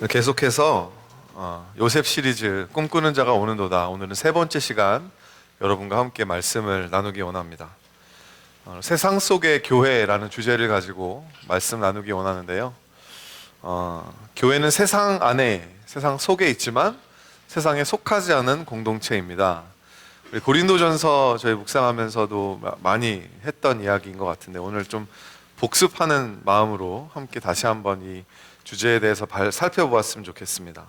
계속해서 요셉 시리즈 꿈꾸는 자가 오는도다. 오늘은 세 번째 시간 여러분과 함께 말씀을 나누기 원합니다. 세상 속의 교회라는 주제를 가지고 말씀 나누기 원하는데요. 교회는 세상 안에, 세상 속에 있지만 세상에 속하지 않은 공동체입니다. 우리 고린도전서 저희 묵상하면서도 많이 했던 이야기인 것 같은데 오늘 좀 복습하는 마음으로 함께 다시 한번 이 주제에 대해서 살펴보았으면 좋겠습니다.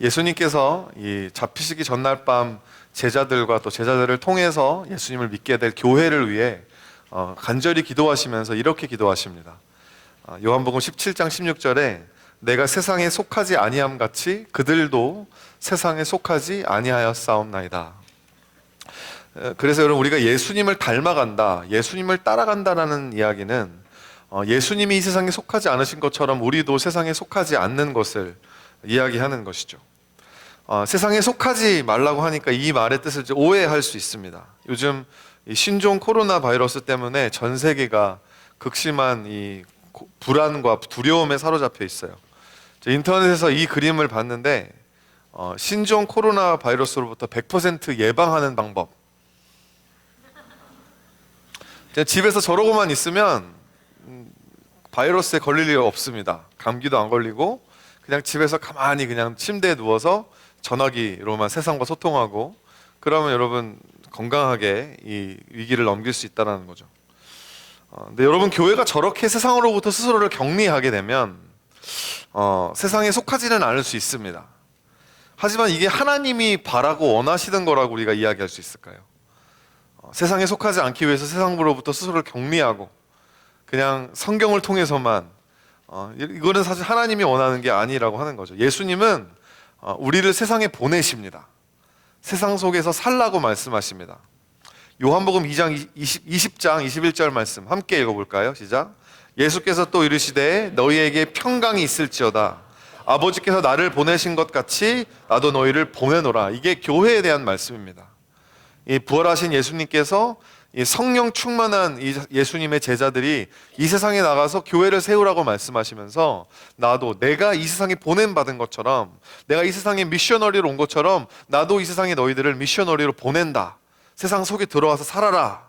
예수님께서 이 잡히시기 전날 밤 제자들과 또 제자들을 통해서 예수님을 믿게 될 교회를 위해 간절히 기도하시면서 이렇게 기도하십니다. 요한복음 17장 16절에 내가 세상에 속하지 아니함 같이 그들도 세상에 속하지 아니하였사옵나이다. 그래서 여러분, 우리가 예수님을 닮아간다, 예수님을 따라간다라는 이야기는 예수님이 이 세상에 속하지 않으신 것처럼 우리도 세상에 속하지 않는 것을 이야기하는 것이죠. 세상에 속하지 말라고 하니까 이 말의 뜻을 오해할 수 있습니다. 요즘 이 신종 코로나 바이러스 때문에 전 세계가 극심한 이 불안과 두려움에 사로잡혀 있어요. 인터넷에서 이 그림을 봤는데 신종 코로나 바이러스로부터 100% 예방하는 방법. 그냥 집에서 저러고만 있으면 바이러스에 걸릴 일 없습니다. 감기도 안 걸리고 그냥 집에서 가만히 그냥 침대에 누워서 전화기로만 세상과 소통하고 그러면 여러분 건강하게 이 위기를 넘길 수 있다는 거죠. 근데 여러분, 교회가 저렇게 세상으로부터 스스로를 격리하게 되면 세상에 속하지는 않을 수 있습니다. 하지만 이게 하나님이 바라고 원하시는 거라고 우리가 이야기할 수 있을까요? 세상에 속하지 않기 위해서 세상으로부터 스스로를 격리하고 그냥 성경을 통해서만 이거는 사실 하나님이 원하는 게 아니라고 하는 거죠. 예수님은 우리를 세상에 보내십니다. 세상 속에서 살라고 말씀하십니다. 요한복음 2장 20장 21절 말씀 함께 읽어볼까요? 시작. 예수께서 또 이르시되 너희에게 평강이 있을지어다. 아버지께서 나를 보내신 것 같이 나도 너희를 보내노라. 이게 교회에 대한 말씀입니다. 이 부활하신 예수님께서 이 성령 충만한 이 예수님의 제자들이 이 세상에 나가서 교회를 세우라고 말씀하시면서 나도 내가 이 세상에 보냄받은 것처럼, 내가 이 세상에 미셔너리로 온 것처럼 나도 이 세상에 너희들을 미셔너리로 보낸다. 세상 속에 들어와서 살아라.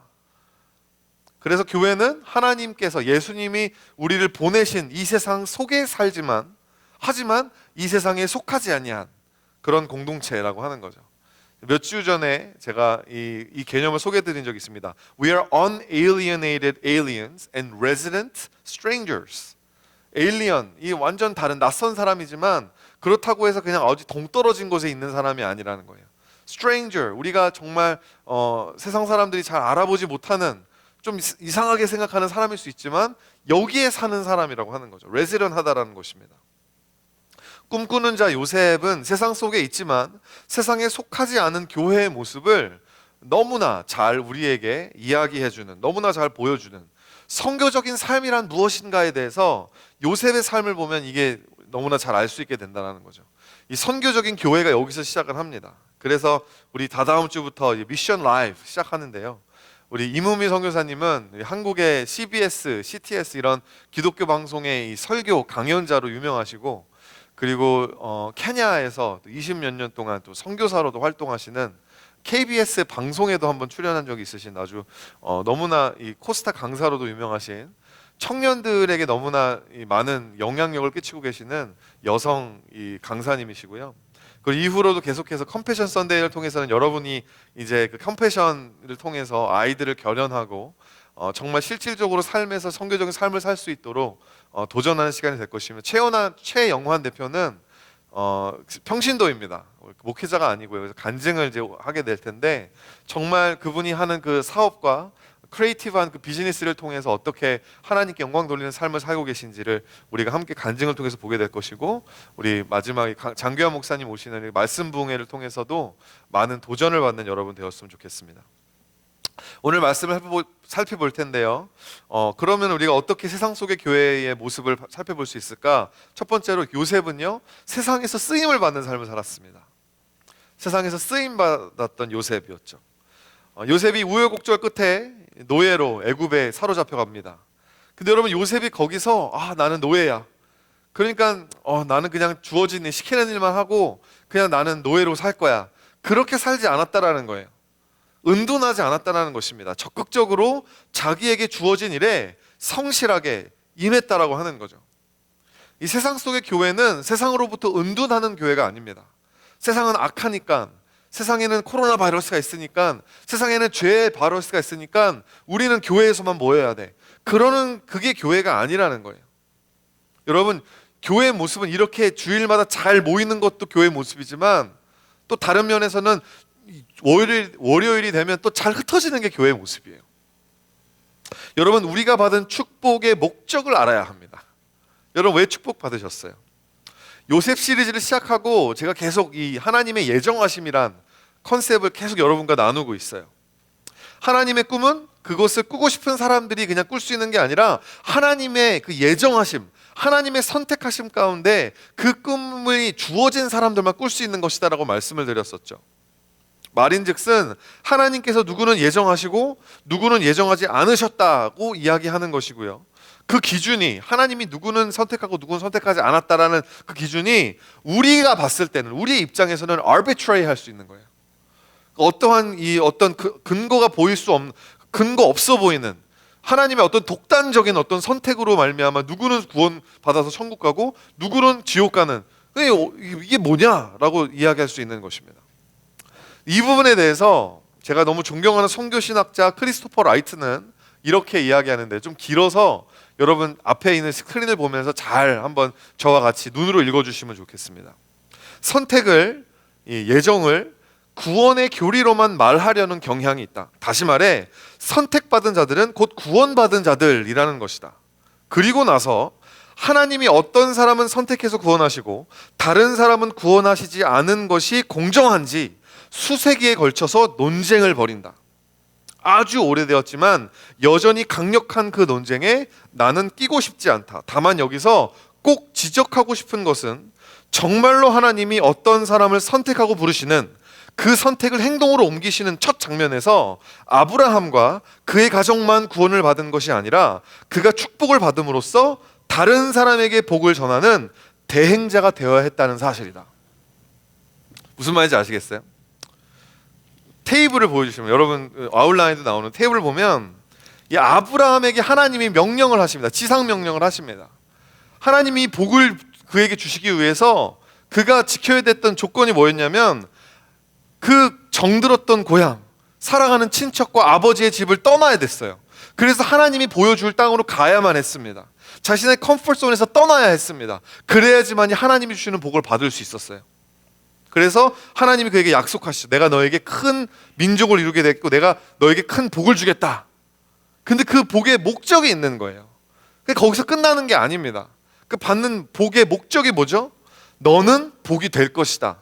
그래서 교회는 하나님께서, 예수님이 우리를 보내신 이 세상 속에 살지만 하지만 이 세상에 속하지 아니한 그런 공동체라고 하는 거죠. 몇 주 전에 제가 이 개념을 소개해드린 적이 있습니다. We are unalienated aliens and resident strangers. 에일리언, 이 완전 다른 낯선 사람이지만 그렇다고 해서 그냥 어디 동떨어진 곳에 있는 사람이 아니라는 거예요. stranger, 우리가 정말 세상 사람들이 잘 알아보지 못하는 좀 이상하게 생각하는 사람일 수 있지만 여기에 사는 사람이라고 하는 거죠. resident 하다라는 것입니다. 꿈꾸는 자 요셉은 세상 속에 있지만 세상에 속하지 않은 교회의 모습을 너무나 잘 우리에게 이야기해주는, 너무나 잘 보여주는 선교적인 삶이란 무엇인가에 대해서 요셉의 삶을 보면 이게 너무나 잘 알 수 있게 된다는 거죠. 이 선교적인 교회가 여기서 시작을 합니다. 그래서 우리 다다음 주부터 미션 라이브 시작하는데요. 우리 이무미 선교사님은 한국의 CBS, CTS 이런 기독교 방송의 이 설교 강연자로 유명하시고, 그리고 케냐에서 20몇 년 동안 또 선교사로도 활동하시는 KBS 방송에도 한번 출연한 적이 있으신 아주 너무나 이 코스타 강사로도 유명하신 청년들에게 너무나 많은 영향력을 끼치고 계시는 여성 이 강사님이시고요. 그리고 이후로도 계속해서 컴패션 선데이를 통해서는 여러분이 이제 그 컴패션을 통해서 아이들을 결연하고 정말 실질적으로 삶에서 선교적인 삶을 살 수 있도록 도전하는 시간이 될 것이며, 최영환 대표는 평신도입니다. 목회자가 아니고요. 그래서 간증을 이제 하게 될 텐데 정말 그분이 하는 그 사업과 크리에이티브한 그 비즈니스를 통해서 어떻게 하나님께 영광 돌리는 삶을 살고 계신지를 우리가 함께 간증을 통해서 보게 될 것이고, 우리 마지막에 장규환 목사님 오시는 말씀 부흥회를 통해서도 많은 도전을 받는 여러분 되었으면 좋겠습니다. 오늘 말씀을 살펴볼 텐데요. 그러면 우리가 어떻게 세상 속의 교회의 모습을 살펴볼 수 있을까? 첫 번째로 요셉은요, 세상에서 쓰임을 받는 삶을 살았습니다. 세상에서 쓰임 받았던 요셉이었죠. 요셉이 우여곡절 끝에 노예로 애굽에 사로잡혀 갑니다. 근데 여러분, 요셉이 거기서 나는 노예야. 그러니까 나는 그냥 주어진 일, 시키는 일만 하고 그냥 나는 노예로 살 거야. 그렇게 살지 않았다라는 거예요. 은둔하지 않았다라는 것입니다. 적극적으로 자기에게 주어진 일에 성실하게 임했다라고 하는 거죠. 이 세상 속의 교회는 세상으로부터 은둔하는 교회가 아닙니다. 세상은 악하니까, 세상에는 코로나 바이러스가 있으니까, 세상에는 죄의 바이러스가 있으니까 우리는 교회에서만 모여야 돼. 그게 교회가 아니라는 거예요. 여러분, 교회의 모습은 이렇게 주일마다 잘 모이는 것도 교회의 모습이지만, 또 다른 면에서는 월요일이 되면 또 잘 흩어지는 게 교회의 모습이에요. 여러분, 우리가 받은 축복의 목적을 알아야 합니다. 여러분, 왜 축복 받으셨어요? 요셉 시리즈를 시작하고 제가 계속 이 하나님의 예정하심이란 컨셉을 계속 여러분과 나누고 있어요. 하나님의 꿈은 그것을 꾸고 싶은 사람들이 그냥 꿀 수 있는 게 아니라 하나님의 그 예정하심, 하나님의 선택하심 가운데 그 꿈이 주어진 사람들만 꿀 수 있는 것이다라고 말씀을 드렸었죠. 말인즉슨 하나님께서 누구는 예정하시고 누구는 예정하지 않으셨다고 이야기하는 것이고요. 그 기준이, 하나님이 누구는 선택하고 누구는 선택하지 않았다라는 그 기준이 우리가 봤을 때는, 우리의 입장에서는 arbitrary 할 수 있는 거예요. 어떠한 어떤 근거가 보일 수 없는, 근거 없어 보이는 하나님의 어떤 독단적인 어떤 선택으로 말미암아 누구는 구원 받아서 천국 가고 누구는 지옥 가는, 이게 뭐냐라고 이야기할 수 있는 것입니다. 이 부분에 대해서 제가 너무 존경하는 선교 신학자 크리스토퍼 라이트는 이렇게 이야기하는데, 좀 길어서 여러분 앞에 있는 스크린을 보면서 잘 한번 저와 같이 눈으로 읽어주시면 좋겠습니다. 선택을, 예정을 구원의 교리로만 말하려는 경향이 있다. 다시 말해, 선택받은 자들은 곧 구원받은 자들이라는 것이다. 그리고 나서 하나님이 어떤 사람은 선택해서 구원하시고 다른 사람은 구원하시지 않은 것이 공정한지 수세기에 걸쳐서 논쟁을 벌인다. 아주 오래되었지만 여전히 강력한 그 논쟁에 나는 끼고 싶지 않다. 다만 여기서 꼭 지적하고 싶은 것은 정말로 하나님이 어떤 사람을 선택하고 부르시는, 그 선택을 행동으로 옮기시는 첫 장면에서 아브라함과 그의 가족만 구원을 받은 것이 아니라 그가 축복을 받음으로써 다른 사람에게 복을 전하는 대행자가 되어야 했다는 사실이다. 무슨 말인지 아시겠어요? 테이블을 보여주시면, 여러분 아웃라인도 나오는 테이블을 보면 이 아브라함에게 하나님이 명령을 하십니다. 지상 명령을 하십니다. 하나님이 복을 그에게 주시기 위해서 그가 지켜야 됐던 조건이 뭐였냐면, 그 정들었던 고향, 사랑하는 친척과 아버지의 집을 떠나야 됐어요. 그래서 하나님이 보여줄 땅으로 가야만 했습니다. 자신의 컴포트존에서 떠나야 했습니다. 그래야지만 하나님이 주시는 복을 받을 수 있었어요. 그래서 하나님이 그에게 약속하시죠. 내가 너에게 큰 민족을 이루게 됐고 내가 너에게 큰 복을 주겠다. 근데 그 복의 목적이 있는 거예요. 거기서 끝나는 게 아닙니다. 그 받는 복의 목적이 뭐죠? 너는 복이 될 것이다.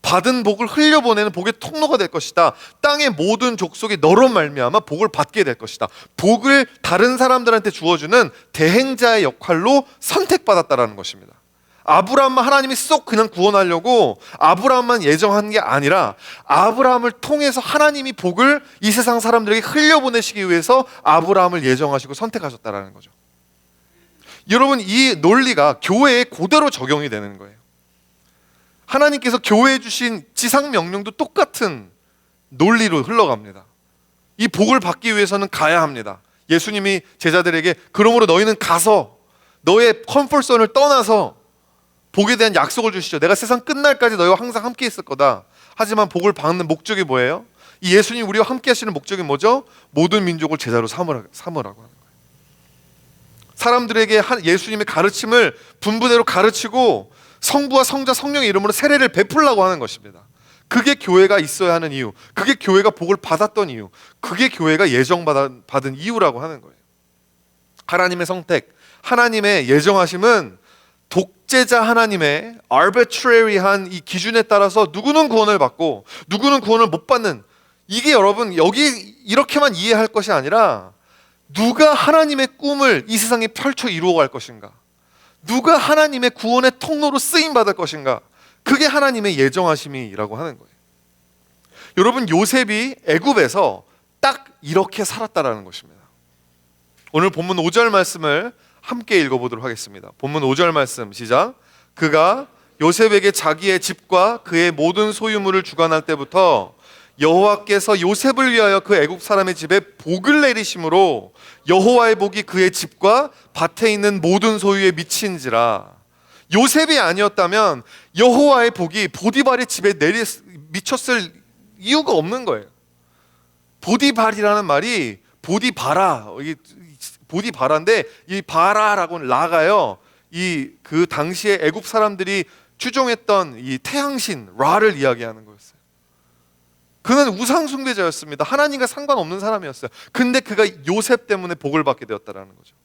받은 복을 흘려보내는 복의 통로가 될 것이다. 땅의 모든 족속이 너로 말미암아 복을 받게 될 것이다. 복을 다른 사람들한테 주어주는 대행자의 역할로 선택받았다라는 것입니다. 아브라함만 하나님이 쏙 그냥 구원하려고 아브라함만 예정한 게 아니라 아브라함을 통해서 하나님이 복을 이 세상 사람들에게 흘려보내시기 위해서 아브라함을 예정하시고 선택하셨다라는 거죠. 여러분, 이 논리가 교회에 그대로 적용이 되는 거예요. 하나님께서 교회에 주신 지상 명령도 똑같은 논리로 흘러갑니다. 이 복을 받기 위해서는 가야 합니다. 예수님이 제자들에게 그러므로 너희는 가서 너의 컴포트존을 떠나서 복에 대한 약속을 주시죠. 내가 세상 끝날까지 너희와 항상 함께 있을 거다. 하지만 복을 받는 목적이 뭐예요? 이 예수님 우리와 함께 하시는 목적이 뭐죠? 모든 민족을 제자로 삼으라고 하는 거예요. 사람들에게 예수님의 가르침을 분부대로 가르치고 성부와 성자 성령의 이름으로 세례를 베풀라고 하는 것입니다. 그게 교회가 있어야 하는 이유, 그게 교회가 복을 받았던 이유, 그게 교회가 예정받은 이유라고 하는 거예요. 하나님의 선택, 하나님의 예정하심은 독재자 하나님의 arbitrary한 이 기준에 따라서 누구는 구원을 받고 누구는 구원을 못 받는, 이게 여러분 여기 이렇게만 이해할 것이 아니라 누가 하나님의 꿈을 이 세상에 펼쳐 이루어갈 것인가, 누가 하나님의 구원의 통로로 쓰임받을 것인가, 그게 하나님의 예정하심이라고 하는 거예요. 여러분, 요셉이 애굽에서 이렇게 살았다라는 것입니다. 오늘 본문 5절 말씀을 함께 읽어보도록 하겠습니다. 본문 5절 말씀 시작. 그가 요셉에게 자기의 집과 그의 모든 소유물을 주관할 때부터 여호와께서 요셉을 위하여 그 애국 사람의 집에 복을 내리심으로 여호와의 복이 그의 집과 밭에 있는 모든 소유에 미친지라. 요셉이 아니었다면 여호와의 복이 보디발의 집에 미쳤을 이유가 없는 거예요. 보디발이라는 말이 보디바라, 보디바라인데 이 바라라고는 라가요. 그 당시에 애굽 사람들이 추종했던 이 태양신 라를 이야기하는 거였어요. 그는 우상 숭배자였습니다. 하나님과 상관없는 사람이었어요. 근데 그가 요셉 때문에 복을 받게 되었다라는 거죠.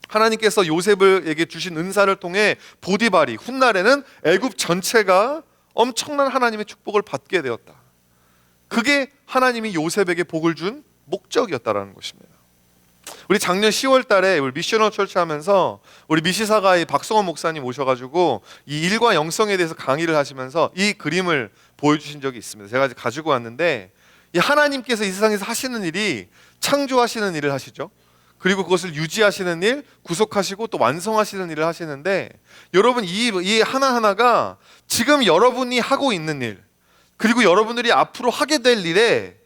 하나님께서 요셉에게 주신 은사를 통해 보디발이 훗날에는 애굽 전체가 엄청난 하나님의 축복을 받게 되었다. 그게 하나님이 요셉에게 복을 준 목적이었다라는 것입니다. 우리 작년 10월 달에 우리 미셔널 철치 하면서 우리 미시사가의 박성원 목사님 오셔가지고 이 일과 영성에 대해서 강의를 하시면서 이 그림을 보여주신 적이 있습니다. 제가 가지고 왔는데, 이 하나님께서 이 세상에서 하시는 일이 창조하시는 일을 하시죠. 그리고 그것을 유지하시는 일, 구속하시고 또 완성하시는 일을 하시는데, 여러분 이 하나하나가 지금 여러분이 하고 있는 일, 그리고 여러분들이 앞으로 하게 될 일에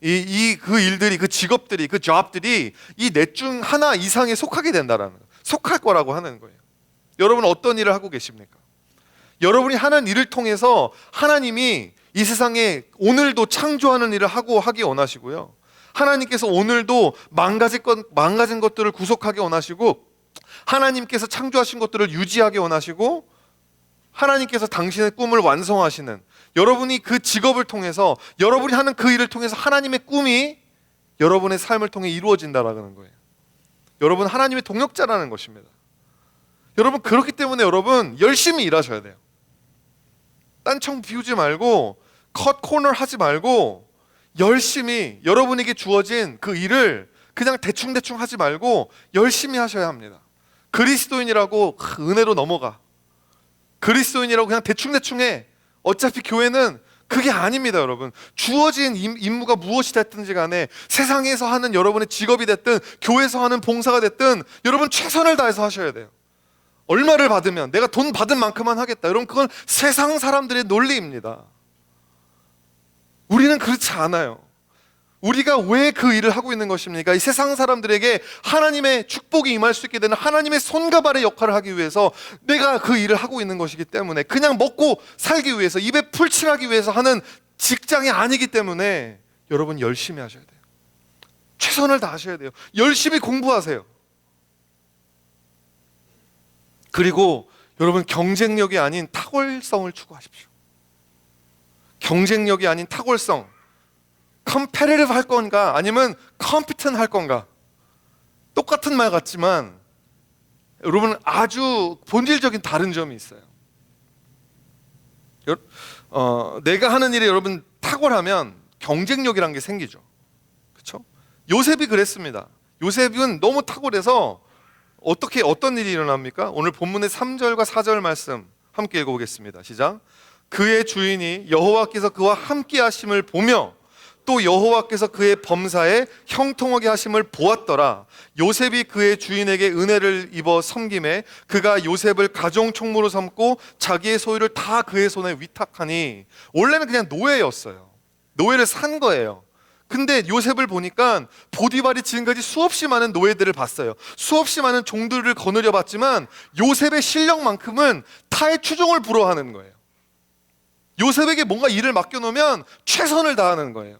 그 일들이, 그 직업들이, 그 잡들이 이 넷 중 하나 이상에 속하게 된다라는 거예요. 속할 거라고 하는 거예요. 여러분 어떤 일을 하고 계십니까? 여러분이 하는 일을 통해서 하나님이 이 세상에 오늘도 창조하는 일을 하기 원하시고요. 하나님께서 오늘도 망가진 것들을 구속하기 원하시고, 하나님께서 창조하신 것들을 유지하기 원하시고, 하나님께서 당신의 꿈을 완성하시는, 여러분이 그 직업을 통해서, 여러분이 하는 그 일을 통해서 하나님의 꿈이 여러분의 삶을 통해 이루어진다라는 거예요. 여러분 하나님의 동역자라는 것입니다. 여러분 그렇기 때문에 여러분 열심히 일하셔야 돼요. 딴청 비우지 말고 컷 코너 하지 말고 열심히 여러분에게 주어진 그 일을 그냥 대충대충 하지 말고 열심히 하셔야 합니다. 그리스도인이라고 은혜로 넘어가, 그리스도인이라고 그냥 대충대충 해, 어차피 교회는 그게 아닙니다. 여러분 주어진 임무가 무엇이 됐든지 간에, 세상에서 하는 여러분의 직업이 됐든 교회에서 하는 봉사가 됐든 여러분 최선을 다해서 하셔야 돼요. 얼마를 받으면 내가 돈 받은 만큼만 하겠다, 여러분 그건 세상 사람들의 논리입니다. 우리는 그렇지 않아요. 우리가 왜 그 일을 하고 있는 것입니까? 이 세상 사람들에게 하나님의 축복이 임할 수 있게 되는 하나님의 손과 발의 역할을 하기 위해서 내가 그 일을 하고 있는 것이기 때문에, 그냥 먹고 살기 위해서, 입에 풀칠하기 위해서 하는 직장이 아니기 때문에 여러분 열심히 하셔야 돼요. 최선을 다하셔야 돼요. 열심히 공부하세요. 그리고 여러분 경쟁력이 아닌 탁월성을 추구하십시오. 경쟁력이 아닌 탁월성, 컴패리티브 할 건가 아니면 컴피턴 할 건가, 똑같은 말 같지만 여러분 아주 본질적인 다른 점이 있어요. 내가 하는 일에 여러분 탁월하면 경쟁력이라는 게 생기죠. 그렇죠? 요셉이 그랬습니다. 요셉은 너무 탁월해서 어떤 일이 일어납니까? 오늘 본문의 3절과 4절 말씀 함께 읽어보겠습니다. 시작. 그의 주인이 여호와께서 그와 함께 하심을 보며 또 여호와께서 그의 범사에 형통하게 하심을 보았더라. 요셉이 그의 주인에게 은혜를 입어 섬김에 그가 요셉을 가정 총무로 삼고 자기의 소유를 다 그의 손에 위탁하니, 원래는 그냥 노예였어요. 노예를 산 거예요. 근데 요셉을 보니까 보디발이 지금까지 수없이 많은 노예들을 봤어요. 수없이 많은 종들을 거느려 봤지만 요셉의 실력만큼은 타의 추종을 불허하는 거예요. 요셉에게 뭔가 일을 맡겨놓으면 최선을 다하는 거예요.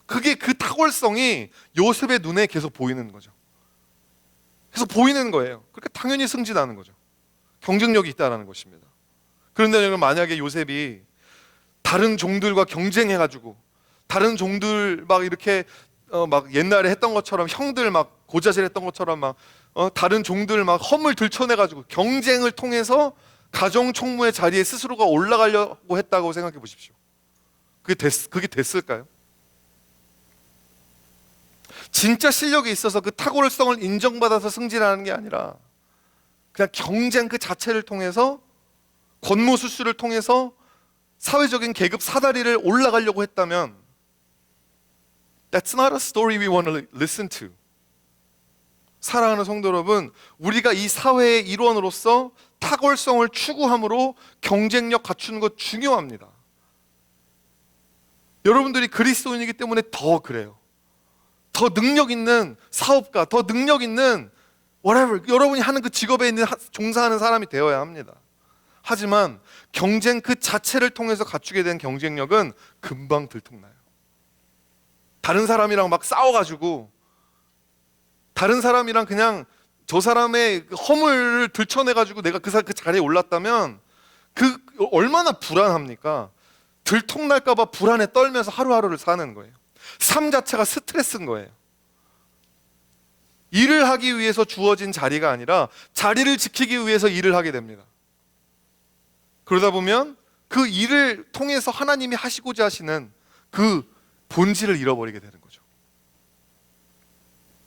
그게 그 탁월성이 요셉의 눈에 계속 보이는 거죠. 계속 보이는 거예요. 그러니까 당연히 승진하는 거죠. 경쟁력이 있다는 것입니다. 그런데 만약에 요셉이 다른 종들과 경쟁해가지고, 다른 종들 막 이렇게 막 옛날에 했던 것처럼, 형들 막 고자질했던 것처럼 막 다른 종들 막 허물 들춰내가지고 경쟁을 통해서 가정 총무의 자리에 스스로가 올라가려고 했다고 생각해 보십시오. 그게 됐을까요? 진짜 실력이 있어서 그 탁월성을 인정받아서 승진하는 게 아니라 그냥 경쟁 그 자체를 통해서, 권모술수를 통해서 사회적인 계급 사다리를 올라가려고 했다면 That's not a story we want to listen to. 사랑하는 성도 여러분, 우리가 이 사회의 일원으로서 탁월성을 추구함으로 경쟁력 갖추는 것 중요합니다. 여러분들이 그리스도인이기 때문에 더 그래요. 더 능력 있는 사업가, 더 능력 있는 whatever, 여러분이 하는 그 직업에 있는 종사하는 사람이 되어야 합니다. 하지만 경쟁 그 자체를 통해서 갖추게 된 경쟁력은 금방 들통나요. 다른 사람이랑 막 싸워가지고, 다른 사람이랑 그냥 저 사람의 허물을 들춰내가지고 내가 그 자리에 올랐다면 그 얼마나 불안합니까? 들통날까봐 불안에 떨면서 하루하루를 사는 거예요. 삶 자체가 스트레스인 거예요. 일을 하기 위해서 주어진 자리가 아니라 자리를 지키기 위해서 일을 하게 됩니다. 그러다 보면 그 일을 통해서 하나님이 하시고자 하시는 그 본질을 잃어버리게 되는 거죠.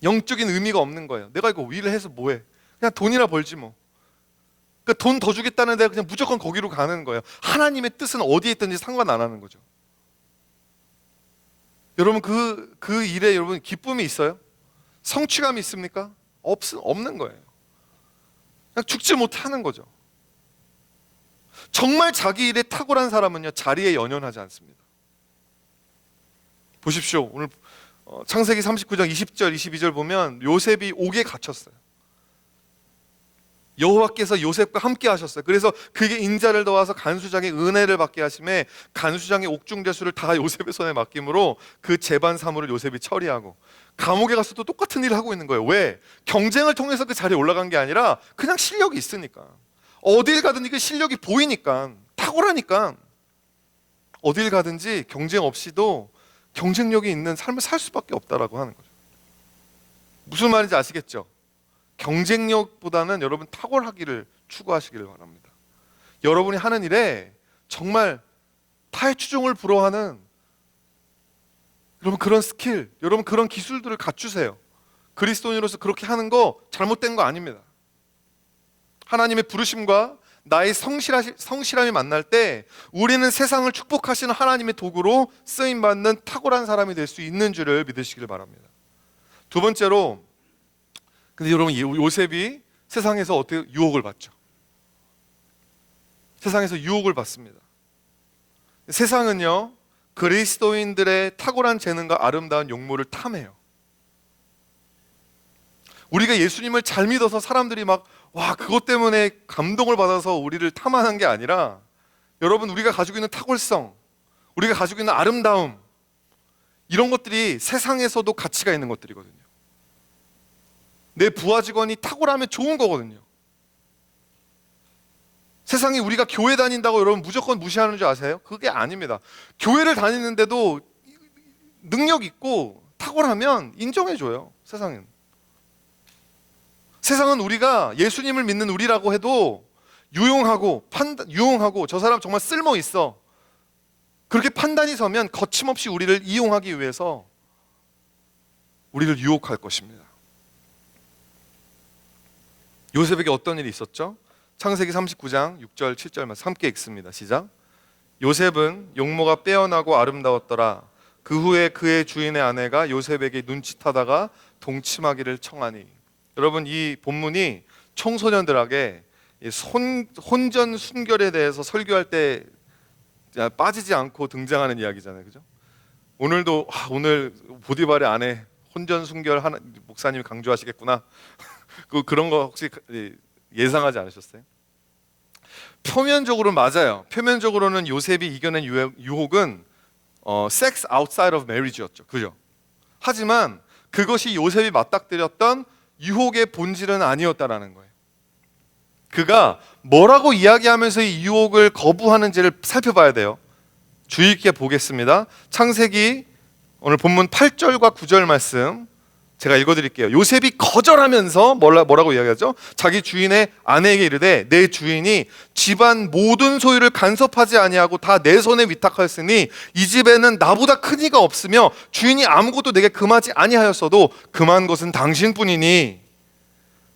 영적인 의미가 없는 거예요. 내가 이거 일을 해서 뭐해? 그냥 돈이나 벌지 뭐. 그러니까 돈 더 주겠다는데 그냥 무조건 거기로 가는 거예요. 하나님의 뜻은 어디에 있든지 상관 안 하는 거죠. 여러분 그 일에 여러분 기쁨이 있어요? 성취감이 있습니까? 없는 거예요. 그냥 죽지 못하는 거죠. 정말 자기 일에 탁월한 사람은요, 자리에 연연하지 않습니다. 보십시오. 오늘 창세기 39장 20절 22절 보면 요셉이 옥에 갇혔어요. 여호와께서 요셉과 함께 하셨어요. 그래서 그에게 인자를 더하서 간수장의 은혜를 받게 하심에 간수장의 옥중재수를 다 요셉의 손에 맡김으로 그 재반 사물을 요셉이 처리하고, 감옥에 가서도 똑같은 일을 하고 있는 거예요. 왜? 경쟁을 통해서 그 자리에 올라간 게 아니라 그냥 실력이 있으니까. 어딜 가든지 그 실력이 보이니까, 탁월하니까 어딜 가든지 경쟁 없이도 경쟁력이 있는 삶을 살 수밖에 없다라고 하는 거죠. 무슨 말인지 아시겠죠? 경쟁력보다는 여러분 탁월하기를 추구하시기를 바랍니다. 여러분이 하는 일에 정말 타의 추종을 불허하는 여러분 그런 스킬, 여러분 그런 기술들을 갖추세요. 그리스도인으로서 그렇게 하는 거 잘못된 거 아닙니다. 하나님의 부르심과 나의 성실함이 만날 때 우리는 세상을 축복하시는 하나님의 도구로 쓰임받는 탁월한 사람이 될 수 있는 줄을 믿으시길 바랍니다. 두 번째로, 근데 여러분 요셉이 세상에서 어떻게 유혹을 받죠? 세상에서 유혹을 받습니다. 세상은요, 그리스도인들의 탁월한 재능과 아름다운 용모를 탐해요. 우리가 예수님을 잘 믿어서 사람들이 막 와, 그것 때문에 감동을 받아서 우리를 탐하는 게 아니라, 여러분 우리가 가지고 있는 탁월성, 우리가 가지고 있는 아름다움, 이런 것들이 세상에서도 가치가 있는 것들이거든요. 내 부하 직원이 탁월하면 좋은 거거든요. 세상에 우리가 교회 다닌다고 여러분 무조건 무시하는 줄 아세요? 그게 아닙니다. 교회를 다니는데도 능력 있고 탁월하면 인정해줘요. 세상은 우리가 예수님을 믿는 우리라고 해도 유용하고 저 사람 정말 쓸모 있어, 그렇게 판단이 서면 거침없이 우리를 이용하기 위해서 우리를 유혹할 것입니다. 요셉에게 어떤 일이 있었죠? 창세기 39장 6절 7절 말씀 함께 읽습니다. 시작. 요셉은 용모가 빼어나고 아름다웠더라. 그 후에 그의 주인의 아내가 요셉에게 눈짓하다가 동침하기를 청하니. 여러분 이 본문이 청소년들에게 혼전 순결에 대해서 설교할 때 빠지지 않고 등장하는 이야기잖아요, 그죠? 오늘도 오늘 보디발의 아내 혼전 순결 목사님이 강조하시겠구나. 그런 거 혹시 예상하지 않으셨어요? 표면적으로는 맞아요. 표면적으로는 요셉이 이겨낸 유혹은 sex outside of marriage였죠, 그죠? 하지만 그것이 요셉이 맞닥뜨렸던 유혹의 본질은 아니었다라는 거예요. 그가 뭐라고 이야기하면서 이 유혹을 거부하는지를 살펴봐야 돼요. 주의 있게 보겠습니다. 창세기 오늘 본문 8절과 9절 말씀 제가 읽어드릴게요. 요셉이 거절하면서 뭐라고 이야기하죠? 자기 주인의 아내에게 이르되 내 주인이 집안 모든 소유를 간섭하지 아니하고 다 내 손에 위탁하였으니 이 집에는 나보다 큰 이가 없으며 주인이 아무것도 내게 금하지 아니하였어도 금한 것은 당신뿐이니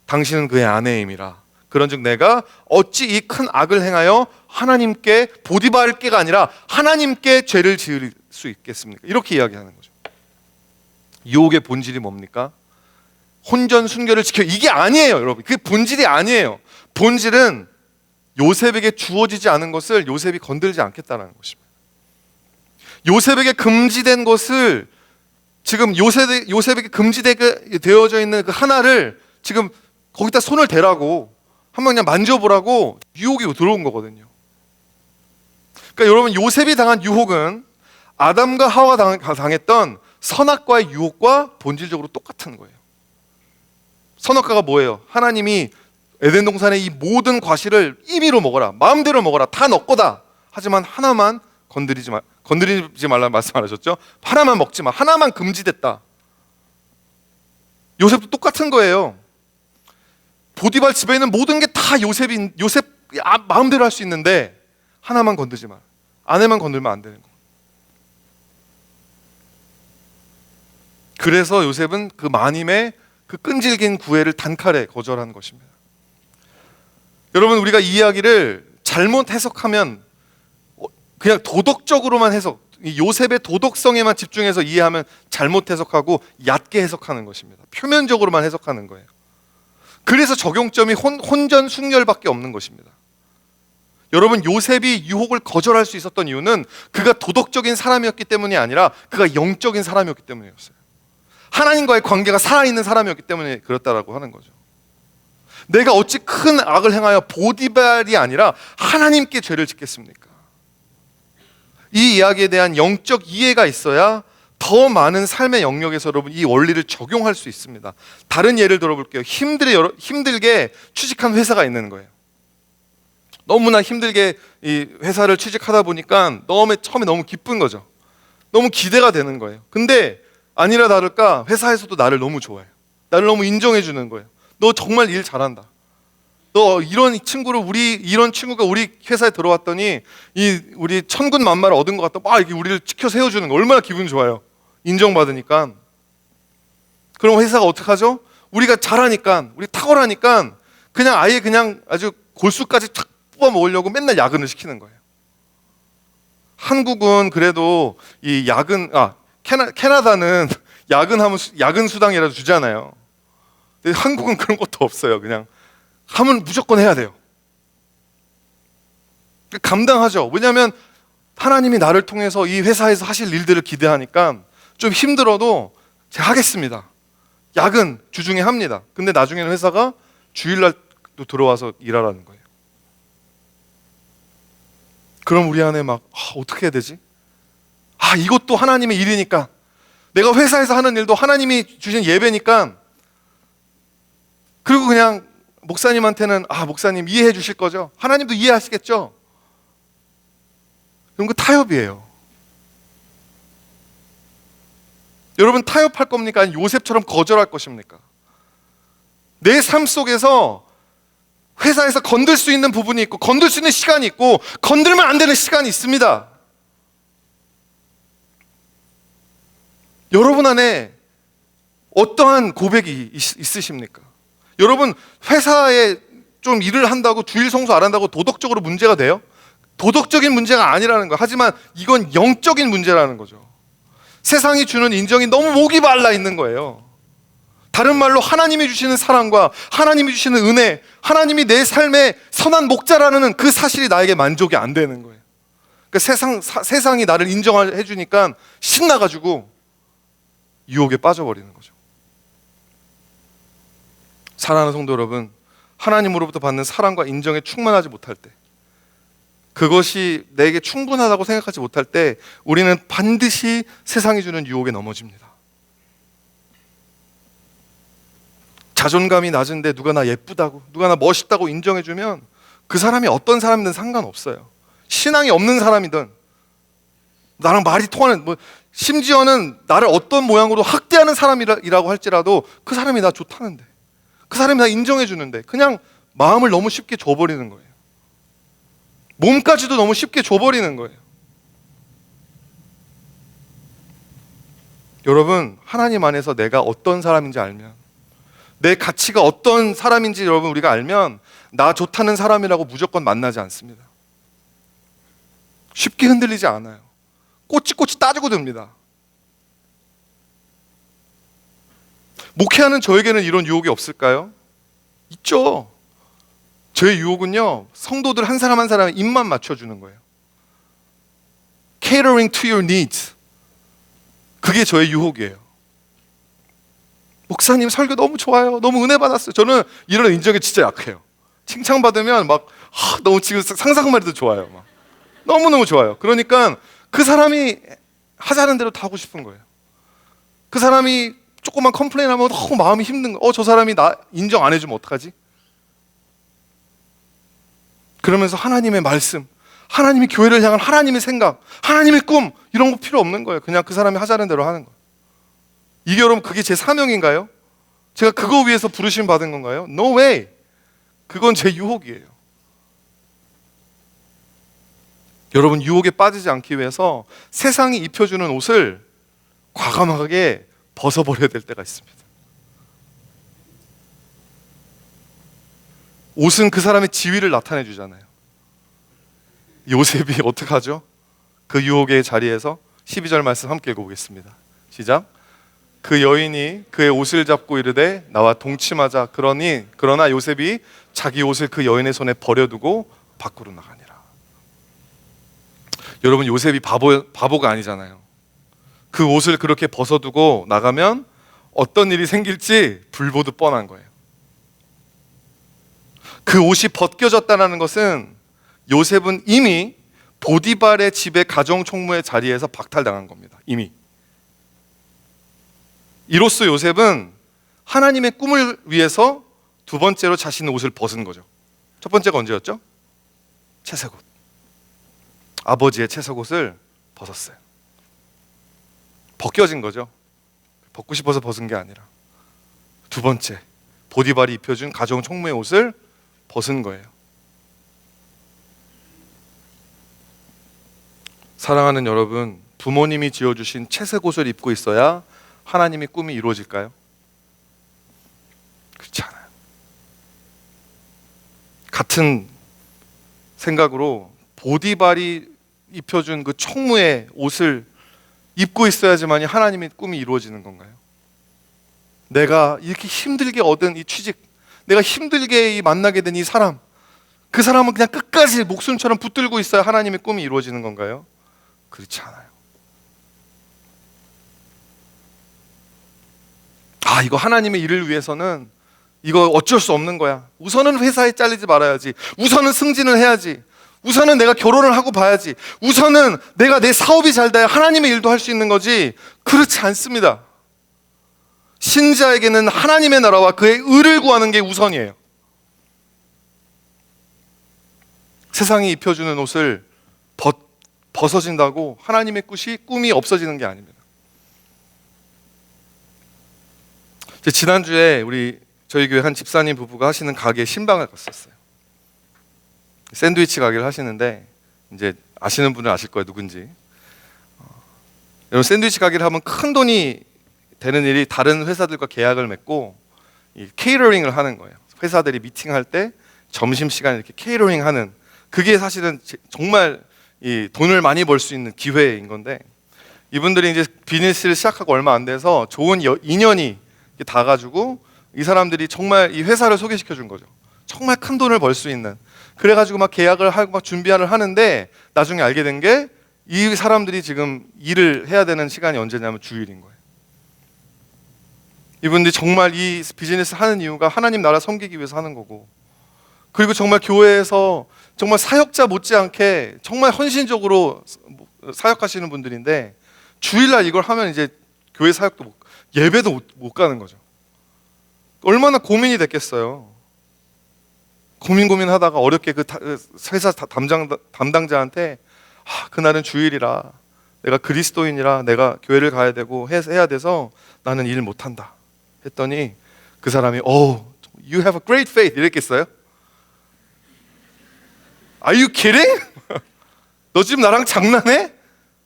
당신은 그의 아내임이라. 그런즉 내가 어찌 이 큰 악을 행하여 하나님께 보디발께가 아니라 하나님께 죄를 지을 수 있겠습니까? 이렇게 이야기하는 거죠. 유혹의 본질이 뭡니까? 혼전 순결을 지켜, 이게 아니에요, 여러분. 그게 본질이 아니에요. 본질은 요셉에게 주어지지 않은 것을 요셉이 건들지 않겠다는 것입니다. 요셉에게 금지된 것을, 지금 요셉에게 금지되어져 있는 그 하나를 지금 거기다 손을 대라고, 한번 그냥 만져보라고 유혹이 들어온 거거든요. 그러니까 여러분, 요셉이 당한 유혹은 아담과 하와가 당했던 선악과의 유혹과 본질적으로 똑같은 거예요. 선악과가 뭐예요? 하나님이 에덴 동산의 이 모든 과실을 임의로 먹어라, 마음대로 먹어라, 다 너 거다. 하지만 하나만 건드리지 말라는 말씀 안 하셨죠? 하나만 먹지 마. 하나만 금지됐다. 요셉도 똑같은 거예요. 보디발 집에 있는 모든 게 다 요셉 마음대로 할 수 있는데 하나만 건드지 마. 아내만 건들면 안 되는 거. 그래서 요셉은 그 마님의 그 끈질긴 구애를 단칼에 거절한 것입니다. 여러분, 우리가 이 이야기를 잘못 해석하면, 그냥 도덕적으로만 요셉의 도덕성에만 집중해서 이해하면 잘못 해석하고 얕게 해석하는 것입니다. 표면적으로만 해석하는 거예요. 그래서 적용점이 혼전 순결밖에 없는 것입니다. 여러분, 요셉이 유혹을 거절할 수 있었던 이유는 그가 도덕적인 사람이었기 때문이 아니라 그가 영적인 사람이었기 때문이었어요. 하나님과의 관계가 살아있는 사람이었기 때문에 그렇다라고 하는 거죠. 내가 어찌 큰 악을 행하여 보디발이 아니라 하나님께 죄를 짓겠습니까? 이 이야기에 대한 영적 이해가 있어야 더 많은 삶의 영역에서 여러분 이 원리를 적용할 수 있습니다. 다른 예를 들어볼게요. 힘들게 취직한 회사가 있는 거예요. 너무나 힘들게 이 회사를 취직하다 보니까 처음에 너무 기쁜 거죠. 너무 기대가 되는 거예요. 근데 아니라 다를까 회사에서도 나를 너무 좋아해요. 나를 너무 인정해 주는 거예요. 너 정말 일 잘한다. 너 이런 친구가 우리 회사에 들어왔더니 우리 천군 만마를 얻은 것 같다. 막 이렇게 우리를 지켜 세워주는 거 얼마나 기분 좋아요. 인정받으니까. 그럼 회사가 어떡하죠? 우리가 잘하니까, 우리 탁월하니까 그냥 아예 그냥 아주 골수까지 탁 뽑아 먹으려고 맨날 야근을 시키는 거예요. 한국은 그래도 이 캐나다는 야근하면 야근 수당이라도 주잖아요. 근데 한국은 그런 것도 없어요. 그냥 하면 무조건 해야 돼요. 감당하죠. 왜냐하면 하나님이 나를 통해서 이 회사에서 하실 일들을 기대하니까 좀 힘들어도 제가 하겠습니다. 야근 주중에 합니다. 근데 나중에는 회사가 주일날도 들어와서 일하라는 거예요. 그럼 우리 안에 어떻게 해야 되지? 이것도 하나님의 일이니까, 내가 회사에서 하는 일도 하나님이 주신 예배니까, 그리고 그냥 목사님한테는 목사님 이해해 주실 거죠? 하나님도 이해하시겠죠? 이런 거 타협이에요. 여러분, 타협할 겁니까? 아니면 요셉처럼 거절할 것입니까? 내 삶 속에서 회사에서 건들 수 있는 부분이 있고 건들 수 있는 시간이 있고 건들면 안 되는 시간이 있습니다. 여러분 안에 어떠한 고백이 있으십니까? 여러분, 회사에 좀 일을 한다고 주일 성수 안 한다고 도덕적으로 문제가 돼요? 도덕적인 문제가 아니라는 거예요. 하지만 이건 영적인 문제라는 거죠. 세상이 주는 인정이 너무 목이 말라 있는 거예요. 다른 말로 하나님이 주시는 사랑과 하나님이 주시는 은혜, 하나님이 내 삶의 선한 목자라는 그 사실이 나에게 만족이 안 되는 거예요. 그러니까 세상이 나를 인정해 주니까 신나가지고 유혹에 빠져버리는 거죠. 사랑하는 성도 여러분, 하나님으로부터 받는 사랑과 인정에 충만하지 못할 때, 그것이 내게 충분하다고 생각하지 못할 때 우리는 반드시 세상이 주는 유혹에 넘어집니다. 자존감이 낮은데 누가 나 예쁘다고, 누가 나 멋있다고 인정해주면 그 사람이 어떤 사람이든 상관없어요. 신앙이 없는 사람이든 나랑 말이 통하는, 심지어는 나를 어떤 모양으로 학대하는 사람이라고 할지라도 그 사람이 나 좋다는데, 그 사람이 나 인정해주는데 그냥 마음을 너무 쉽게 줘버리는 거예요. 몸까지도 너무 쉽게 줘버리는 거예요. 여러분, 하나님 안에서 내가 어떤 사람인지 알면, 내 가치가 어떤 사람인지 여러분 우리가 알면 나 좋다는 사람이라고 무조건 만나지 않습니다. 쉽게 흔들리지 않아요. 꼬치꼬치 따지고 듭니다. 목회하는 저에게는 이런 유혹이 없을까요? 있죠. 저의 유혹은요, 성도들 한 사람 한 사람의 입만 맞춰주는 거예요. Catering to your needs. 그게 저의 유혹이에요. 목사님 설교 너무 좋아요. 너무 은혜 받았어요. 저는 이런 인정에 진짜 약해요. 칭찬받으면 막 너무 지금 상상만 해도 좋아요. 막. 너무너무 좋아요. 그러니까 그 사람이 하자는 대로 다 하고 싶은 거예요. 그 사람이 조금만 컴플레인하면 너무 마음이 힘든 거예요. 저 사람이 나 인정 안 해주면 어떡하지? 그러면서 하나님의 말씀, 하나님이 교회를 향한 하나님의 생각, 하나님의 꿈 이런 거 필요 없는 거예요. 그냥 그 사람이 하자는 대로 하는 거예요. 이게 여러분 그게 제 사명인가요? 제가 그거 위해서 부르심 받은 건가요? No way. 그건 제 유혹이에요. 여러분 유혹에 빠지지 않기 위해서 세상이 입혀주는 옷을 과감하게 벗어버려야 될 때가 있습니다. 옷은 그 사람의 지위를 나타내 주잖아요. 요셉이 어떻게 하죠? 그 유혹의 자리에서 12절 말씀 함께 읽어보겠습니다. 시작. 그 여인이 그의 옷을 잡고 이르되 나와 동침하자. 그러나 요셉이 자기 옷을 그 여인의 손에 버려두고 밖으로 나가니라. 여러분 요셉이 바보가 아니잖아요. 그 옷을 그렇게 벗어두고 나가면 어떤 일이 생길지 불보듯 뻔한 거예요. 그 옷이 벗겨졌다는 것은 요셉은 이미 보디발의 집의 가정총무의 자리에서 박탈당한 겁니다. 이미. 이로써 요셉은 하나님의 꿈을 위해서 두 번째로 자신의 옷을 벗은 거죠. 첫 번째가 언제였죠? 채색옷. 아버지의 채색옷을 벗었어요. 벗겨진 거죠. 벗고 싶어서 벗은 게 아니라. 두 번째, 보디발이 입혀준 가정총무의 옷을 벗은 거예요. 사랑하는 여러분, 부모님이 지어주신 채색옷을 입고 있어야 하나님의 꿈이 이루어질까요? 그렇지 않아요. 같은 생각으로 보디발이 입혀준 그 총무의 옷을 입고 있어야지만이 하나님의 꿈이 이루어지는 건가요? 내가 이렇게 힘들게 얻은 이 취직, 내가 힘들게 만나게 된 이 사람, 그 사람은 그냥 끝까지 목숨처럼 붙들고 있어야 하나님의 꿈이 이루어지는 건가요? 그렇지 않아요. 이거 하나님의 일을 위해서는 이거 어쩔 수 없는 거야. 우선은 회사에 잘리지 말아야지. 우선은 승진을 해야지. 우선은 내가 결혼을 하고 봐야지. 우선은 내가 내 사업이 잘 돼야 하나님의 일도 할 수 있는 거지. 그렇지 않습니다. 신자에게는 하나님의 나라와 그의 의를 구하는 게 우선이에요. 세상이 입혀주는 옷을 벗어진다고 하나님의 꿈이 없어지는 게 아닙니다. 지난주에 저희 교회 한 집사님 부부가 하시는 가게에 신방을 갔었어요. 샌드위치 가게를 하시는데 이제 아시는 분은 아실 거예요, 누군지. 여러분 샌드위치 가게를 하면 큰 돈이 되는 일이 다른 회사들과 계약을 맺고 이 케이터링을 하는 거예요. 회사들이 미팅할 때 점심시간에 이렇게 케이터링 하는, 그게 사실은 정말 이 돈을 많이 벌 수 있는 기회인 건데, 이분들이 이제 비즈니스를 시작하고 얼마 안 돼서 좋은 인연이 닿아가지고 이 사람들이 정말 이 회사를 소개시켜 준 거죠. 정말 큰 돈을 벌 수 있는. 그래가지고 막 계약을 하고 막 준비를 하는데 나중에 알게 된 게 이 사람들이 지금 일을 해야 되는 시간이 언제냐면 주일인 거예요. 이분들이 정말 이 비즈니스 하는 이유가 하나님 나라 섬기기 위해서 하는 거고, 그리고 정말 교회에서 정말 사역자 못지않게 정말 헌신적으로 사역하시는 분들인데 주일날 이걸 하면 이제 교회 사역도 예배도 못 가는 거죠. 얼마나 고민이 됐겠어요. 고민하다가 어렵게 그 회사 담당자한테 그날은 주일이라, 내가 그리스도인이라 내가 교회를 가야 되고 해야 돼서 나는 일 못한다 했더니 그 사람이 You have a great faith 이랬겠어요? Are you kidding? 너 지금 나랑 장난해?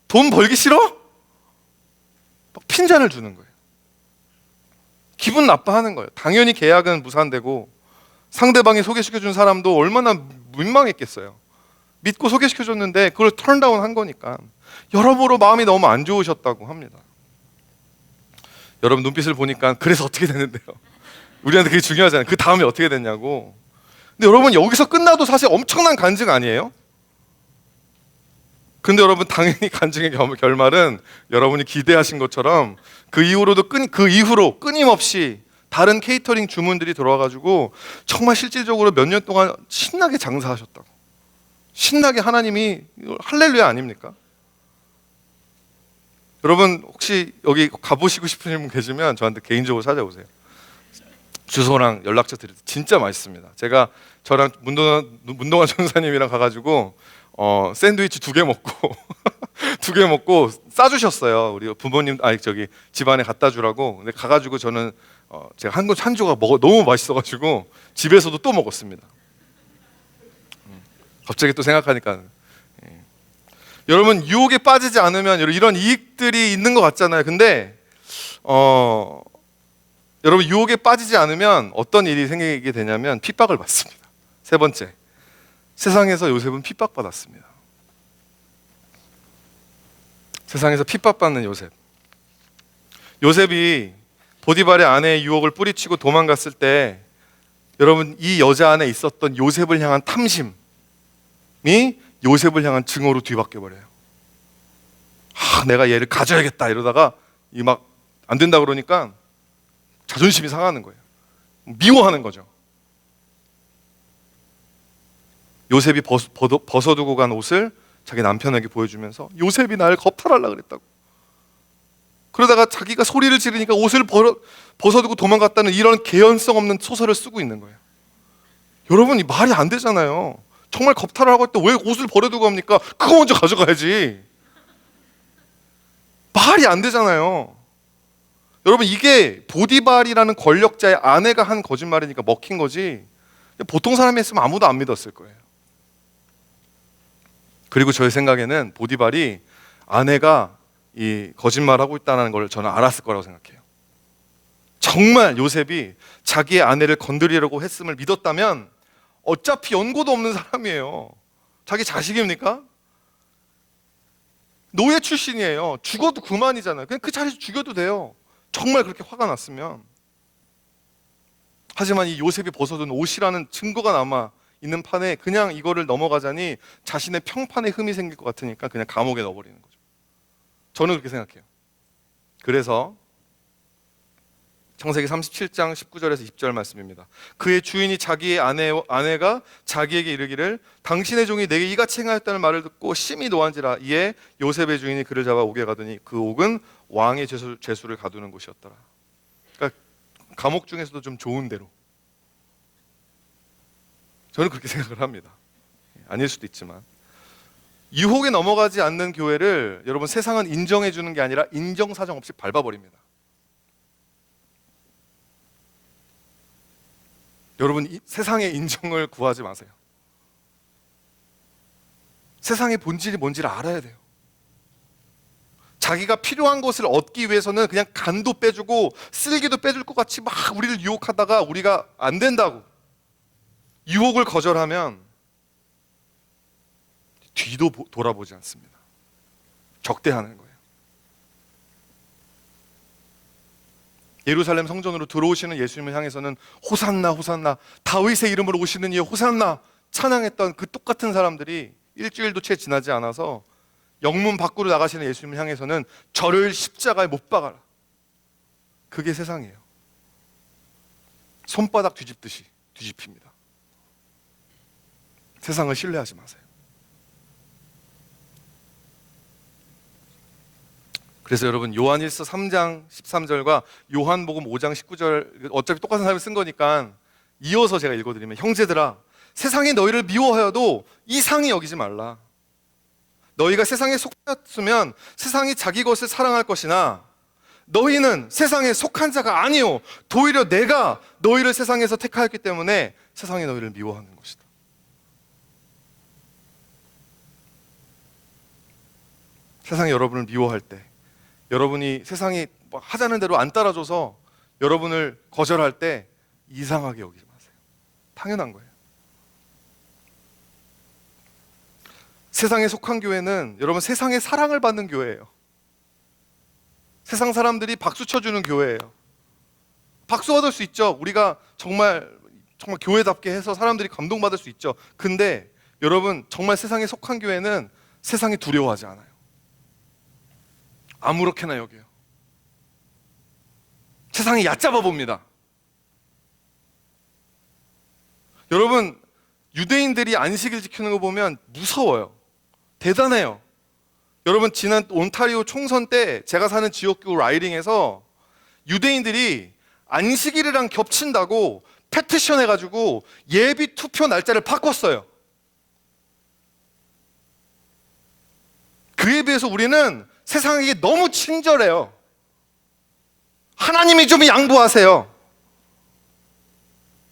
돈 벌기 싫어? 막 핀잔을 주는 거예요. 기분 나빠하는 거예요. 당연히 계약은 무산되고 상대방이 소개시켜준 사람도 얼마나 민망했겠어요. 믿고 소개시켜줬는데 그걸 턴다운 한 거니까 여러모로 마음이 너무 안 좋으셨다고 합니다. 여러분 눈빛을 보니까 그래서 어떻게 됐는데요? 우리한테 그게 중요하잖아요. 그 다음에 어떻게 됐냐고. 근데 여러분 여기서 끝나도 사실 엄청난 간증 아니에요? 근데 여러분 당연히 간증의 결말은 여러분이 기대하신 것처럼 그 이후로 끊임없이 다른 케이터링 주문들이 들어와가지고 정말 실질적으로 몇 년 동안 신나게 장사하셨다고. 신나게 하나님이 할렐루야 아닙니까? 여러분 혹시 여기 가보시고 싶으신 분 계시면 저한테 개인적으로 찾아오세요. 주소랑 연락처 드릴 때 진짜 맛있습니다. 제가 저랑 문동환 전사님이랑 가가지고 샌드위치 2개 먹고 2개 먹고 싸주셨어요. 우리 부모님 저기 집안에 갖다 주라고. 근데 가가지고 저는 제가 한 조각 먹어 너무 맛있어가지고 집에서도 또 먹었습니다. 갑자기 또 생각하니까 여러분 유혹에 빠지지 않으면 이런 이익들이 있는 것 같잖아요. 근데 여러분 유혹에 빠지지 않으면 어떤 일이 생기게 되냐면 핍박을 받습니다. 세 번째, 세상에서 요셉은 핍박받았습니다. 세상에서 핍박받는 요셉. 요셉이 보디발의 아내의 유혹을 뿌리치고 도망갔을 때 여러분 이 여자 안에 있었던 요셉을 향한 탐심이 요셉을 향한 증오로 뒤바뀌어 버려요. 내가 얘를 가져야겠다 이러다가 이 막 안 된다 그러니까 자존심이 상하는 거예요. 미워하는 거죠. 요셉이 벗어두고 간 옷을 자기 남편에게 보여주면서 요셉이 나를 겁탈하려고 그랬다고. 그러다가 자기가 소리를 지르니까 옷을 벗어두고 도망갔다는 이런 개연성 없는 소설을 쓰고 있는 거예요. 여러분 이 말이 안 되잖아요. 정말 겁탈을 하고 있는데 왜 옷을 버려두고 갑니까? 그거 먼저 가져가야지. 말이 안 되잖아요. 여러분 이게 보디발이라는 권력자의 아내가 한 거짓말이니까 먹힌 거지 보통 사람이 했으면 아무도 안 믿었을 거예요. 그리고 저의 생각에는 보디발이 아내가 이 거짓말하고 있다는 걸 저는 알았을 거라고 생각해요. 정말 요셉이 자기의 아내를 건드리려고 했음을 믿었다면 어차피 연고도 없는 사람이에요. 자기 자식입니까? 노예 출신이에요. 죽어도 그만이잖아요. 그냥 그 자리에서 죽여도 돼요. 정말 그렇게 화가 났으면. 하지만 이 요셉이 벗어둔 옷이라는 증거가 남아 있는 판에 그냥 이거를 넘어가자니 자신의 평판에 흠이 생길 것 같으니까 그냥 감옥에 넣어버리는 거죠. 저는 그렇게 생각해요. 그래서 창세기 37장 19절에서 20절 말씀입니다. 그의 주인이 자기의 아내가 자기에게 이르기를 당신의 종이 내게 이같이 행하였다는 말을 듣고 심히 노한지라. 이에 요셉의 주인이 그를 잡아 옥에 가더니 그 옥은 왕의 죄수를 가두는 곳이었더라. 그러니까 감옥 중에서도 좀 좋은 데로. 저는 그렇게 생각을 합니다. 아닐 수도 있지만 유혹에 넘어가지 않는 교회를 여러분 세상은 인정해 주는 게 아니라 인정사정 없이 밟아버립니다. 여러분 세상의 인정을 구하지 마세요. 세상의 본질이 뭔지를 알아야 돼요. 자기가 필요한 것을 얻기 위해서는 그냥 간도 빼주고 쓸개도 빼줄 것 같이 막 우리를 유혹하다가 우리가 안 된다고 유혹을 거절하면 뒤도 돌아보지 않습니다. 적대하는 거예요. 예루살렘 성전으로 들어오시는 예수님을 향해서는 호산나 호산나 다윗의 이름으로 오시는 이여 호산나 찬양했던 그 똑같은 사람들이 일주일도 채 지나지 않아서 영문 밖으로 나가시는 예수님을 향해서는 저를 십자가에 못 박아라. 그게 세상이에요. 손바닥 뒤집듯이 뒤집힙니다. 세상을 신뢰하지 마세요. 그래서 여러분 요한일서 3장 13절과 요한복음 5장 19절 어차피 똑같은 사람이 쓴 거니까 이어서 제가 읽어드리면 형제들아 세상이 너희를 미워하여도 이상히 여기지 말라. 너희가 세상에 속하였으면 세상이 자기 것을 사랑할 것이나 너희는 세상에 속한 자가 아니요 도리어 내가 너희를 세상에서 택하였기 때문에 세상이 너희를 미워하는 것이다. 세상이 여러분을 미워할 때 여러분이 세상이 하자는 대로 안 따라줘서 여러분을 거절할 때 이상하게 여기지 마세요. 당연한 거예요. 세상에 속한 교회는 여러분 세상의 사랑을 받는 교회예요. 세상 사람들이 박수 쳐주는 교회예요. 박수 받을 수 있죠. 우리가 정말 교회답게 해서 사람들이 감동받을 수 있죠. 근데 여러분, 정말 세상에 속한 교회는 세상이 두려워하지 않아요. 아무렇게나 여겨요. 세상이 얕잡아 봅니다. 여러분, 유대인들이 안식일 지키는 거 보면 무서워요. 대단해요. 여러분, 지난 온타리오 총선 때 제가 사는 지역구 라이딩에서 유대인들이 안식일이랑 겹친다고 페티션 해가지고 예비 투표 날짜를 바꿨어요. 그에 비해서 우리는 세상에게 너무 친절해요. 하나님이 좀 양보하세요.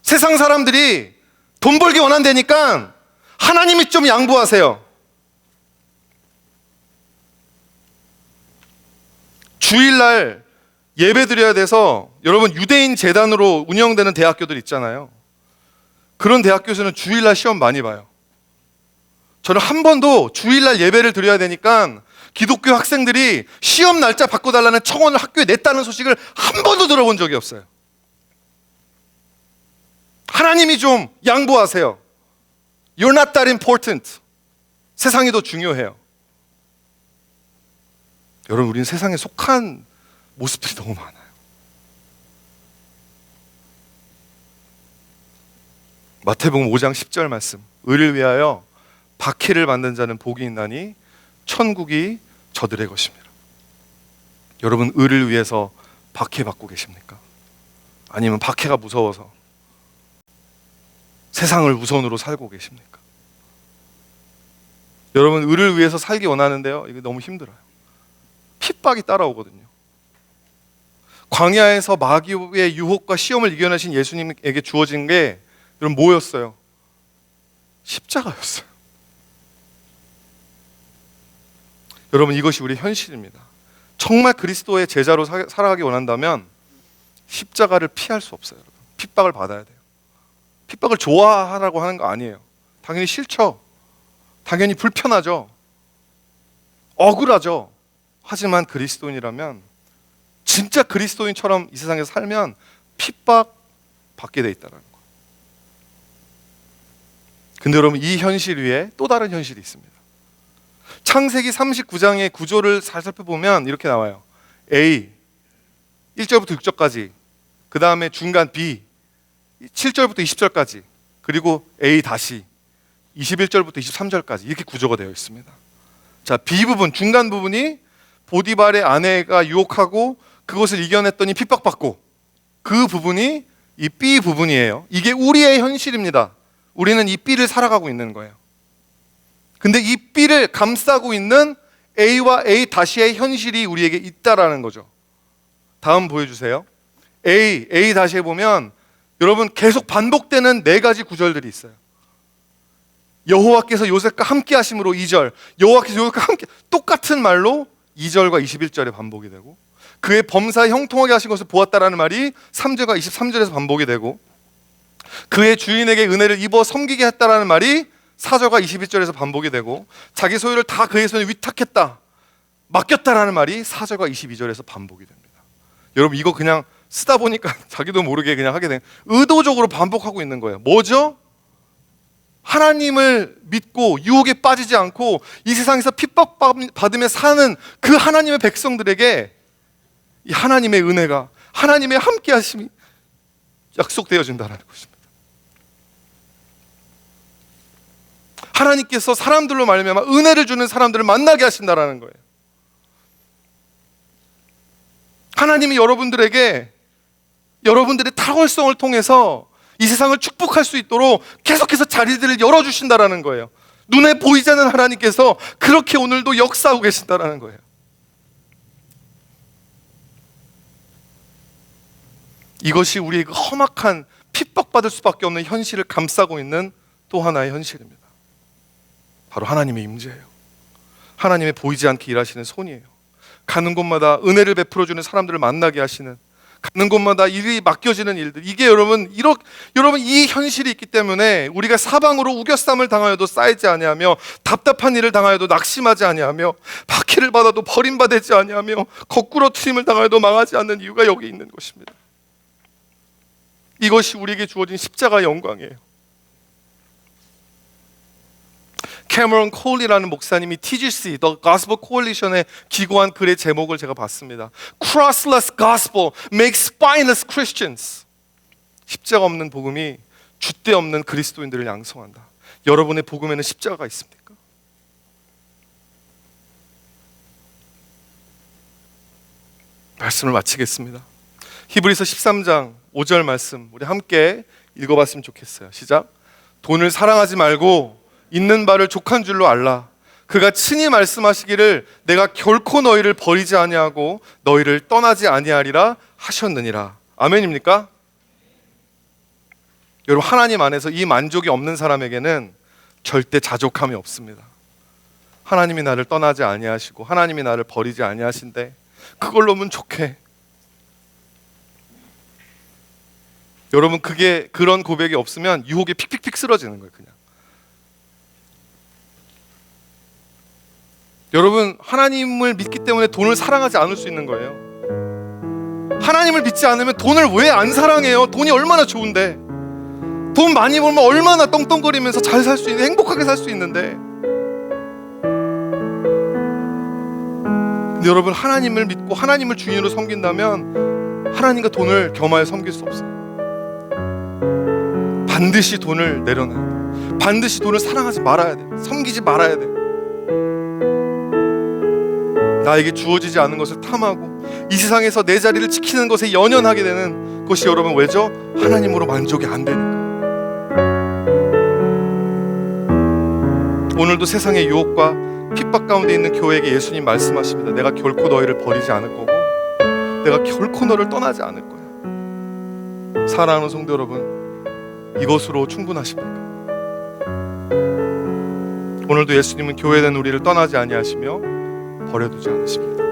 세상 사람들이 돈 벌기 원한다니까 하나님이 좀 양보하세요. 주일날 예배 드려야 돼서 여러분, 유대인 재단으로 운영되는 대학교들 있잖아요. 그런 대학교에서는 주일날 시험 많이 봐요. 저는 한 번도 주일날 예배를 드려야 되니까 기독교 학생들이 시험 날짜 바꿔달라는 청원을 학교에 냈다는 소식을 한 번도 들어본 적이 없어요. 하나님이 좀 양보하세요. You're not that important. 세상이 더 중요해요. 여러분, 우리는 세상에 속한 모습들이 너무 많아요. 마태복음 5장 10절 말씀. 의를 위하여 박해를 받는 자는 복이 있나니 천국이 저들의 것입니다. 여러분, 의를 위해서 박해받고 계십니까? 아니면 박해가 무서워서 세상을 우선으로 살고 계십니까? 여러분, 의를 위해서 살기 원하는데요, 이게 너무 힘들어요. 핍박이 따라오거든요. 광야에서 마귀의 유혹과 시험을 이겨내신 예수님에게 주어진 게 여러분 뭐였어요? 십자가였어요. 여러분, 이것이 우리의 현실입니다. 정말 그리스도의 제자로 살아가기 원한다면 십자가를 피할 수 없어요. 여러분. 핍박을 받아야 돼요. 핍박을 좋아하라고 하는 거 아니에요. 당연히 싫죠. 당연히 불편하죠. 억울하죠. 하지만 그리스도인이라면, 진짜 그리스도인처럼 이 세상에서 살면 핍박 받게 돼 있다는 거예요. 근데 여러분, 이 현실 위에 또 다른 현실이 있습니다. 창세기 39장의 구조를 잘 살펴보면 이렇게 나와요. A 1절부터 6절까지, 그 다음에 중간 B 7절부터 20절까지, 그리고 A 다시 21절부터 23절까지, 이렇게 구조가 되어 있습니다. 자, B 부분, 중간 부분이 보디발의 아내가 유혹하고 그것을 이겨냈더니 핍박받고, 그 부분이 이 B 부분이에요. 이게 우리의 현실입니다. 우리는 이 B를 살아가고 있는 거예요. 근데 이 B를 감싸고 있는 A와 A 다시의 현실이 우리에게 있다라는 거죠. 다음 보여주세요. A 다시에 보면 여러분, 계속 반복되는 네 가지 구절들이 있어요. 여호와께서 요셉과 함께 하심으로 2절, 여호와께서 요셉과 함께, 똑같은 말로 2절과 21절에 반복이 되고, 그의 범사에 형통하게 하신 것을 보았다라는 말이 3절과 23절에서 반복이 되고, 그의 주인에게 은혜를 입어 섬기게 했다라는 말이 4절과 21절에서 반복이 되고, 자기 소유를 다 그의 손에 위탁했다, 맡겼다라는 말이 4절과 22절에서 반복이 됩니다. 여러분, 이거 그냥 쓰다 보니까 자기도 모르게 그냥 하게 된, 의도적으로 반복하고 있는 거예요. 뭐죠? 하나님을 믿고 유혹에 빠지지 않고 이 세상에서 핍박받으며 사는 그 하나님의 백성들에게 이 하나님의 은혜가, 하나님의 함께하심이 약속되어진다는 것입니다. 하나님께서 사람들로 말미암아 은혜를 주는 사람들을 만나게 하신다는 거예요. 하나님이 여러분들에게 여러분들의 탁월성을 통해서 이 세상을 축복할 수 있도록 계속해서 자리들을 열어주신다는 거예요. 눈에 보이지 않는 하나님께서 그렇게 오늘도 역사하고 계신다는 거예요. 이것이 우리의 그 험악한 핍박받을 수밖에 없는 현실을 감싸고 있는 또 하나의 현실입니다. 바로 하나님의 임재예요. 하나님의 보이지 않게 일하시는 손이에요. 가는 곳마다 은혜를 베풀어주는 사람들을 만나게 하시는, 가는 곳마다 일이 맡겨지는 일들, 이게 여러분 이 현실이 있기 때문에 우리가 사방으로 우겨쌈을 당하여도 쌓이지 아니하며 답답한 일을 당하여도 낙심하지 아니하며 박해를 받아도 버림받지 아니하며 거꾸로 트임을 당하여도 망하지 않는 이유가 여기 있는 것입니다. 이것이 우리에게 주어진 십자가의 영광이에요. 캐머런 콜이라는 목사님이 TGC, The Gospel Coalition에 기고한 글의 제목을 제가 봤습니다. Crossless Gospel makes spineless Christians. 십자가 없는 복음이 줏대 없는 그리스도인들을 양성한다. 여러분의 복음에는 십자가가 있습니까? 말씀을 마치겠습니다. 히브리서 13장 5절 말씀 우리 함께 읽어봤으면 좋겠어요. 시작. 돈을 사랑하지 말고 있는 바를 족한 줄로 알라. 그가 친히 말씀하시기를 내가 결코 너희를 버리지 아니하고 너희를 떠나지 아니하리라 하셨느니라. 아멘입니까? 여러분, 하나님 안에서 이 만족이 없는 사람에게는 절대 자족함이 없습니다. 하나님이 나를 떠나지 아니하시고 하나님이 나를 버리지 아니하신데 그걸로 만족해. 여러분, 그런 고백이 없으면 유혹에 픽픽픽 쓰러지는 거예요. 그냥 여러분, 하나님을 믿기 때문에 돈을 사랑하지 않을 수 있는 거예요. 하나님을 믿지 않으면 돈을 왜 안 사랑해요? 돈이 얼마나 좋은데, 돈 많이 벌면 얼마나 떵떵거리면서 잘 살 수 있는, 행복하게 살 수 있는데. 근데 여러분, 하나님을 믿고 하나님을 주인으로 섬긴다면 하나님과 돈을 겸하여 섬길 수 없어요. 반드시 돈을 내려놔야 돼요. 반드시 돈을 사랑하지 말아야 돼요. 섬기지 말아야 돼요. 나에게 주어지지 않은 것을 탐하고 이 세상에서 내 자리를 지키는 것에 연연하게 되는 것이 여러분 왜죠? 하나님으로 만족이 안 되니까. 오늘도 세상의 유혹과 핍박 가운데 있는 교회에게 예수님 말씀하십니다. 내가 결코 너희를 버리지 않을 거고 내가 결코 너를 떠나지 않을 거야. 사랑하는 성도 여러분, 이것으로 충분하십니까? 오늘도 예수님은 교회된 우리를 떠나지 아니하시며 버려두지 않으십니다.